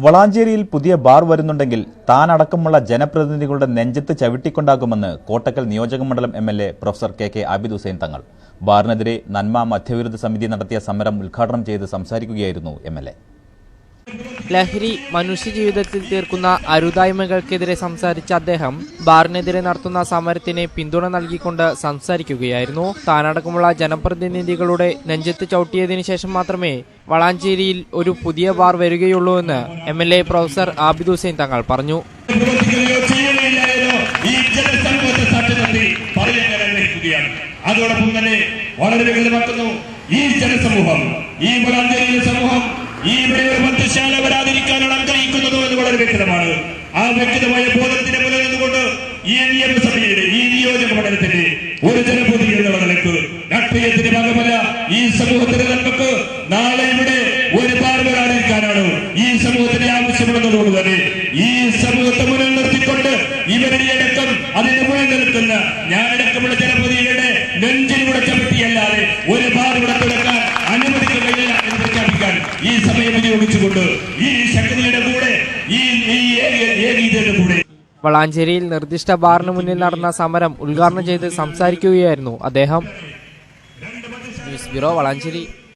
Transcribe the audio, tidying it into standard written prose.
വളാഞ്ചേരിയിൽ പുതിയ ബാർ വരുന്നുണ്ടെങ്കിൽ താൻ അടക്കമുള്ള ജനപ്രതിനിധികളുടെ നെഞ്ചത്ത് ചവിട്ടിക്കൊണ്ടാകുമെന്ന് കോട്ടക്കൽ നിയോജകമണ്ഡലം MLA professor K Abid Hussain Thangal. ബാറിനെതിരെ നന്മ മധ്യവിരുദ്ധ സമിതി നടത്തിയ സമരം ഉദ്ഘാടനം ചെയ്ത് സംസാരിക്കുകയായിരുന്നു എംഎൽഎ. ലഹരി മനുഷ്യജീവിതത്തിൽ തീർക്കുന്ന അരുതായ്മകൾക്കെതിരെ സംസാരിച്ച അദ്ദേഹം ബാറിനെതിരെ നടത്തുന്ന സമരത്തിന് പിന്തുണ നൽകിക്കൊണ്ട് സംസാരിക്കുകയായിരുന്നു. താനടക്കമുള്ള ജനപ്രതിനിധികളുടെ നെഞ്ചത്ത് ചവിട്ടിയതിനു ശേഷം മാത്രമേ വളാഞ്ചേരിയിൽ ഒരു പുതിയ ബാർ വരികയുള്ളൂ എന്ന് എംഎൽഎ പ്രൊഫസർ ആബിദ് ഹുസൈൻ തങ്ങൾ പറഞ്ഞു. അതോടൊപ്പം തന്നെ വളരെ വ്യക്തമാക്കുന്നു ഈ ജനസമൂഹം, ഈ വളാഞ്ചേരിയിലെ സമൂഹം ഇവിടെ ഒരു മദ്യശാല വരാതിരിക്കാനാണ് ആഗ്രഹിക്കുന്നതോ എന്ന് വളരെ വ്യക്തമാണ്. ആ വ്യക്തമായ ബോധത്തിന് പുലർന്നുകൊണ്ട് ഈ നിയമസഭയുടെ ഈ നിയോജക മണ്ഡലത്തിന്റെ ഒരു ജനപ്രതിനിധി എന്നുള്ള നിലക്ക് രാഷ്ട്രീയത്തിന്റെ ഭാഗമല്ല, ഈ സമൂഹത്തിന്റെ നന്മക്ക് നാളെ ഇവിടെ ഒരു ബാർ വരാതിരിക്കാനാണ് ഈ സമൂഹത്തിന്റെ ആവശ്യമുള്ളതുകൊണ്ട് തന്നെ ഈ സമൂഹത്തെ മുന്നിൽ നിർത്തിക്കൊണ്ട് ഇവരുടെ അടക്കം അതിന് മുന്നിൽ നിൽക്കുന്ന ഞാനടക്കമുള്ള ജനപ്രതിനിധികളുടെ നെഞ്ചിലൂടെ ചവിട്ടിയല്ലാതെ ഒരു ബാർ ഇവിടെ തുറക്കാൻ അനുവദിക്കുകയില്ല എന്ന് പ്രഖ്യാപിക്കാൻ ഈ സമയം ഉപയോഗിച്ചുകൊണ്ട് ഈ ശക്തിയുടെ കൂടെ ഈ ഏകീകൃതയുടെ കൂടെ വളാഞ്ചേരിയിൽ നിർദ്ദിഷ്ട ബാറിന് മുന്നിൽ നടന്ന സമരം ഉദ്ഘാടനം ചെയ്ത് സംസാരിക്കുകയായിരുന്നു അദ്ദേഹം. News bureau, Valanchery.